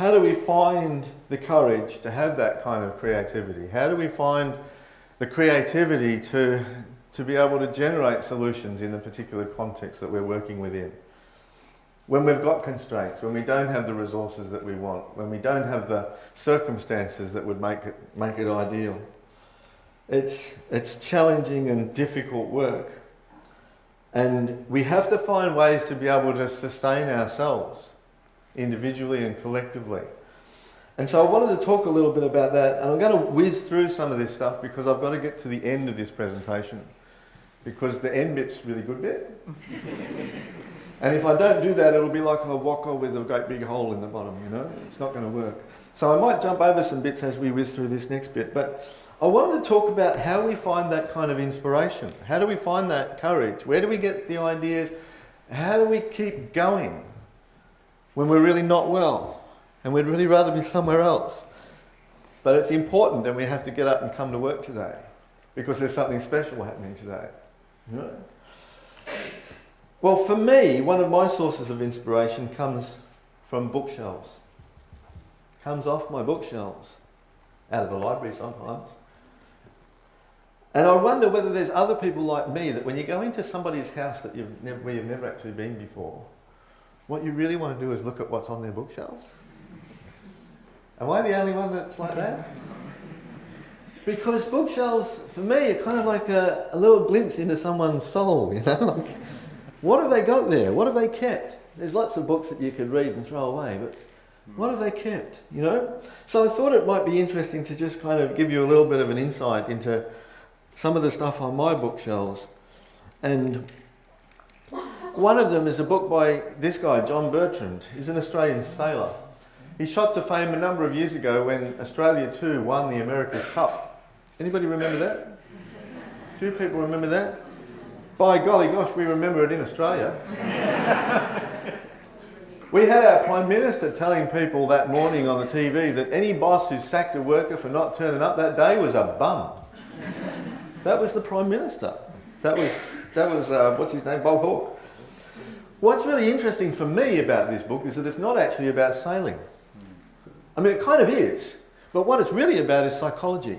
How do we find the courage to have that kind of creativity? How do we find the creativity to be able to generate solutions in the particular context that we're working within? When we've got constraints, when we don't have the resources that we want, when we don't have the circumstances that would make it ideal. It's challenging and difficult work. And we have to find ways to be able to sustain ourselves individually and collectively. And so I wanted to talk a little bit about that, and I'm going to whiz through some of this stuff because I've got to get to the end of this presentation, because the end bit's a really good bit. And if I don't do that, it'll be like a waka with a great big hole in the bottom, you know? It's not going to work. So I might jump over some bits as we whiz through this next bit, but I wanted to talk about how we find that kind of inspiration. How do we find that courage? Where do we get the ideas? How do we keep going when we're really not well and we'd really rather be somewhere else? But it's important, and we have to get up and come to work today because there's something special happening today. You know? Well, for me, one of my sources of inspiration comes from bookshelves. Comes off my bookshelves, out of the library sometimes. And I wonder whether there's other people like me that when you go into somebody's house that where you've never actually been before, what you really want to do is look at what's on their bookshelves. Am I the only one that's like that? Because bookshelves, for me, are kind of like a little glimpse into someone's soul, you know? Like, what have they got there? What have they kept? There's lots of books that you could read and throw away, but what have they kept, you know? So I thought it might be interesting to just kind of give you a little bit of an insight into some of the stuff on my bookshelves. And one of them is a book by this guy, John Bertrand. He's an Australian sailor. He shot to fame a number of years ago when Australia too won the America's Cup. Anybody remember that? A few people remember that? By golly gosh, we remember it in Australia. We had our Prime Minister telling people that morning on the TV that any boss who sacked a worker for not turning up that day was a bum. That was the Prime Minister. That was what's his name, Bob Hawke. What's really interesting for me about this book is that it's not actually about sailing. I mean, it kind of is, but what it's really about is psychology.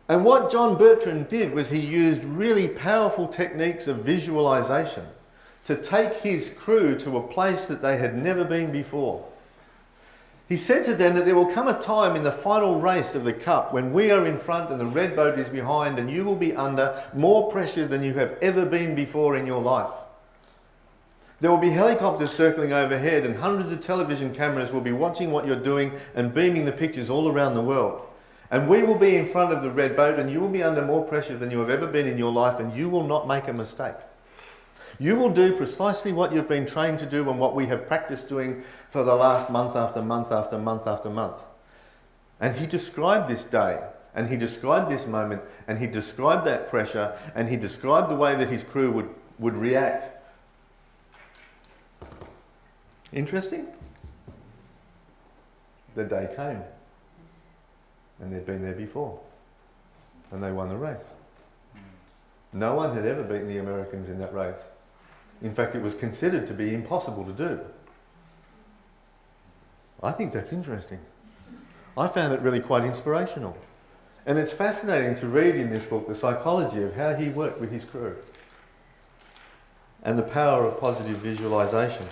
And what John Bertrand did was he used really powerful techniques of visualization to take his crew to a place that they had never been before. He said to them that there will come a time in the final race of the Cup when we are in front and the red boat is behind, and you will be under more pressure than you have ever been before in your life. There will be helicopters circling overhead, and hundreds of television cameras will be watching what you're doing and beaming the pictures all around the world. And we will be in front of the red boat, and you will be under more pressure than you have ever been in your life, and you will not make a mistake. You will do precisely what you've been trained to do and what we have practiced doing for the last month after month after month after month. And he described this day, and he described this moment, and he described that pressure, and he described the way that his crew would react. Interesting? The day came. And they'd been there before. And they won the race. No one had ever beaten the Americans in that race. In fact, it was considered to be impossible to do. I think that's interesting. I found it really quite inspirational. And it's fascinating to read in this book the psychology of how he worked with his crew. And the power of positive visualization.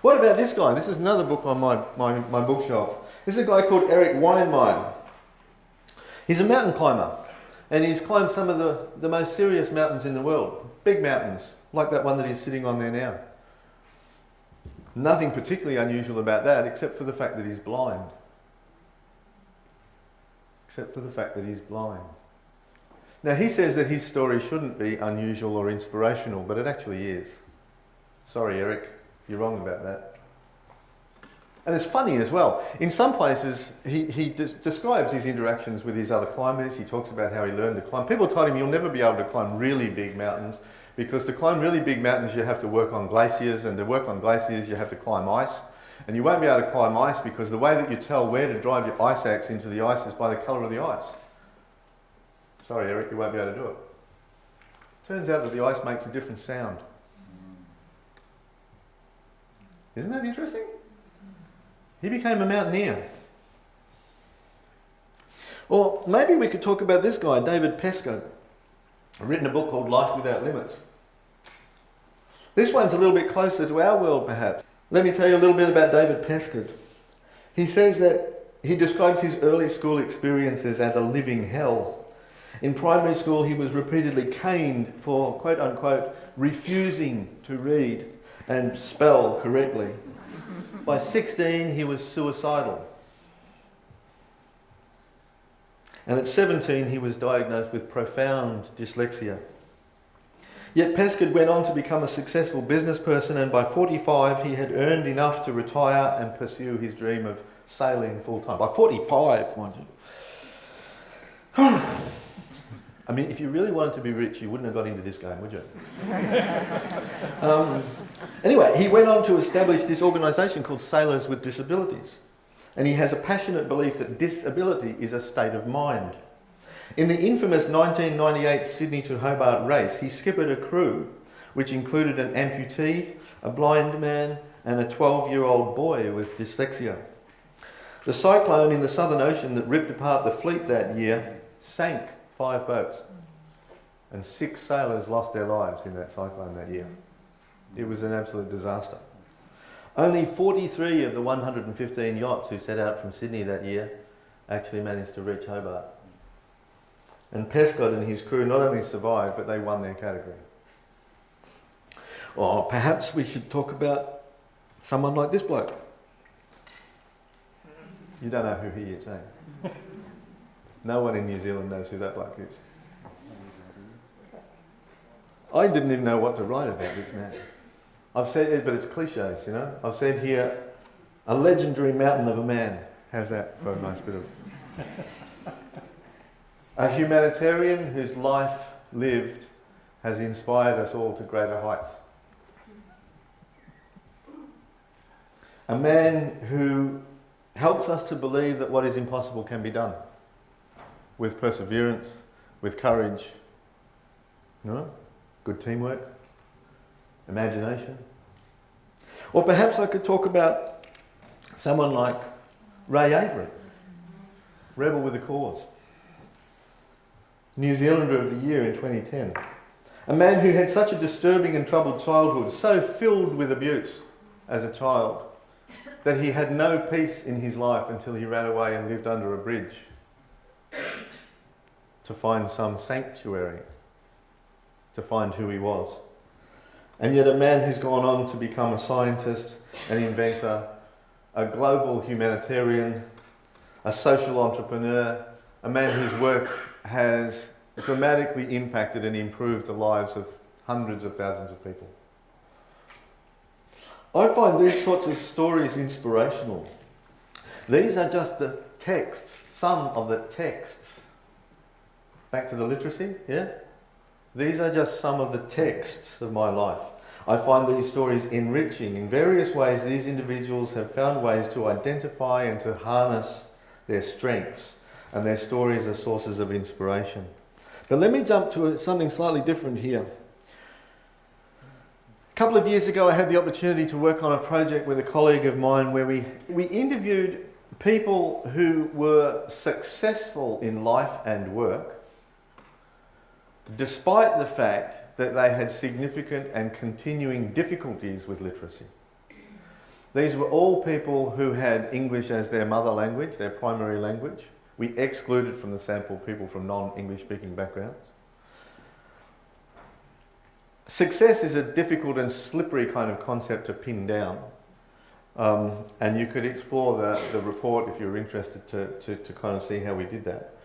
What about this guy? This is another book on my bookshelf. This is a guy called Eric Weinmeyer. He's a mountain climber, and he's climbed some of the most serious mountains in the world. Big mountains, like that one that he's sitting on there now. Nothing particularly unusual about that, except for the fact that he's blind. Except for the fact that he's blind. Now, he says that his story shouldn't be unusual or inspirational, but it actually is. Sorry, Eric. You're wrong about that. And it's funny as well. In some places, he describes his interactions with his other climbers. He talks about how he learned to climb. People told him you'll never be able to climb really big mountains because to climb really big mountains, you have to work on glaciers, and to work on glaciers, you have to climb ice. And you won't be able to climb ice because the way that you tell where to drive your ice axe into the ice is by the colour of the ice. Sorry, Eric, you won't be able to do it. Turns out that the ice makes a different sound. Isn't that interesting? He became a mountaineer. Or maybe we could talk about this guy, David Pesco. I've written a book called Life Without Limits. This one's a little bit closer to our world, perhaps. Let me tell you a little bit about David Pesco. He says that he describes his early school experiences as a living hell. In primary school, he was repeatedly caned for, quote unquote, refusing to read and spell correctly. By 16, he was suicidal. And at 17, he was diagnosed with profound dyslexia. Yet Pesco went on to become a successful business person, and by 45, he had earned enough to retire and pursue his dream of sailing full-time. By 45, mind you. I mean, if you really wanted to be rich, you wouldn't have got into this game, would you? Anyway, he went on to establish this organisation called Sailors with Disabilities. And he has a passionate belief that disability is a state of mind. In the infamous 1998 Sydney to Hobart race, he skippered a crew which included an amputee, a blind man, and a 12-year-old boy with dyslexia. The cyclone in the Southern Ocean that ripped apart the fleet that year sank 5 boats, and 6 sailors lost their lives in that cyclone that year. It was an absolute disaster. Only 43 of the 115 yachts who set out from Sydney that year actually managed to reach Hobart. And Pesco and his crew not only survived, but they won their category. Or perhaps we should talk about someone like this bloke. You don't know who he is, eh? No one in New Zealand knows who that bloke is. I didn't even know what to write about this man. I've said it, but it's cliches, you know. I've said here, a legendary mountain of a man. How's that for a nice bit of... A humanitarian whose life lived has inspired us all to greater heights. A man who helps us to believe that what is impossible can be done. With perseverance, with courage, you know, good teamwork, imagination. Or perhaps I could talk about someone like Ray Avery, rebel with a cause, New Zealander of the Year in 2010. A man who had such a disturbing and troubled childhood, so filled with abuse as a child, that he had no peace in his life until he ran away and lived under a bridge to find some sanctuary, to find who he was. And yet a man who's gone on to become a scientist, an inventor, a global humanitarian, a social entrepreneur, a man whose work has dramatically impacted and improved the lives of hundreds of thousands of people. I find these sorts of stories inspirational. These are just the texts, some of the texts. Back to the literacy, yeah? These are just some of the texts of my life. I find these stories enriching. In various ways, these individuals have found ways to identify and to harness their strengths, and their stories are sources of inspiration. But let me jump to something slightly different here. A couple of years ago, I had the opportunity to work on a project with a colleague of mine where we interviewed people who were successful in life and work, despite the fact that they had significant and continuing difficulties with literacy. These were all people who had English as their mother language, their primary language. We excluded from the sample people from non-English speaking backgrounds. Success is a difficult and slippery kind of concept to pin down. And you could explore the report if you're interested to kind of see how we did that.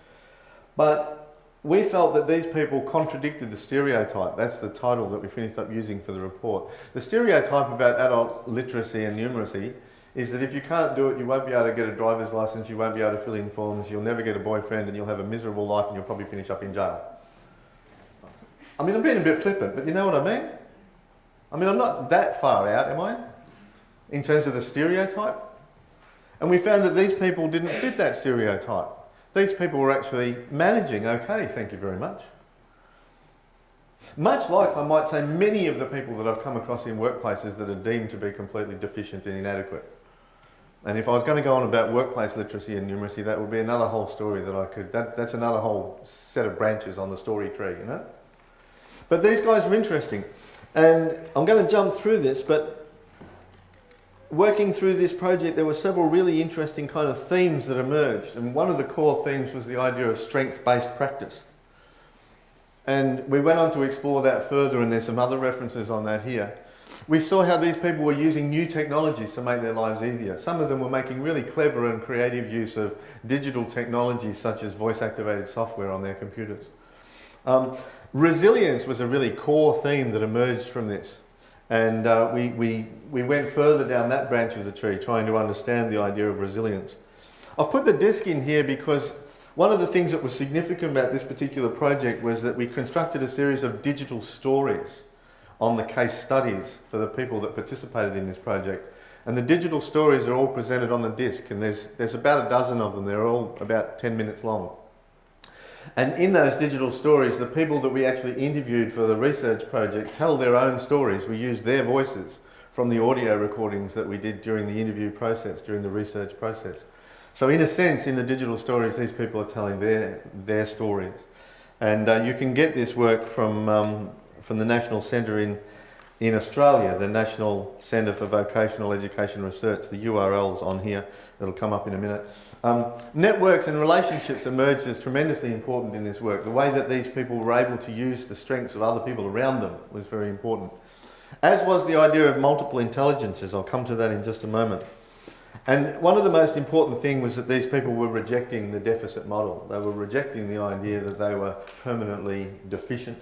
But we felt that these people contradicted the stereotype. That's the title that we finished up using for the report. The stereotype about adult literacy and numeracy is that if you can't do it, you won't be able to get a driver's license, you won't be able to fill in forms, you'll never get a boyfriend, and you'll have a miserable life, and you'll probably finish up in jail. I mean, I'm being a bit flippant, but you know what I mean? I mean, I'm not that far out, am I? In terms of the stereotype. And we found that these people didn't fit that stereotype. These people were actually managing okay, thank you very much. Much like, I might say, many of the people that I've come across in workplaces that are deemed to be completely deficient and inadequate. And if I was going to go on about workplace literacy and numeracy, that would be another whole story that I could, that's another whole set of branches on the story tree, you know? But these guys are interesting. And I'm going to jump through this, but working through this project, there were several really interesting kind of themes that emerged. And one of the core themes was the idea of strength-based practice. And we went on to explore that further, and there's some other references on that here. We saw how these people were using new technologies to make their lives easier. Some of them were making really clever and creative use of digital technologies such as voice-activated software on their computers. Resilience was a really core theme that emerged from this. And we went further down that branch of the tree, trying to understand the idea of resilience. I've put the disc in here because one of the things that was significant about this particular project was that we constructed a series of digital stories on the case studies for the people that participated in this project. And the digital stories are all presented on the disc, and there's about a dozen of them. They're all about 10 minutes long. And in those digital stories, the people that we actually interviewed for the research project tell their own stories. We used their voices from the audio recordings that we did during the interview process, during the research process. So in a sense, in the digital stories, these people are telling their stories. And you can get this work from the National Centre in Australia, the National Centre for Vocational Education Research. The URL's on here. It'll come up in a minute. Networks and relationships emerged as tremendously important in this work. The way that these people were able to use the strengths of other people around them was very important. As was the idea of multiple intelligences. I'll come to that in just a moment. And one of the most important things was that these people were rejecting the deficit model. They were rejecting the idea that they were permanently deficient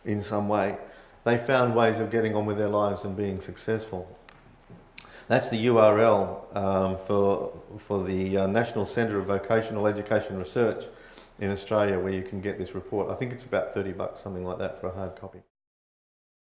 in some way. They found ways of getting on with their lives and being successful. That's the URL for the National Centre of Vocational Education Research in Australia, where you can get this report. I think it's about $30, something like that, for a hard copy.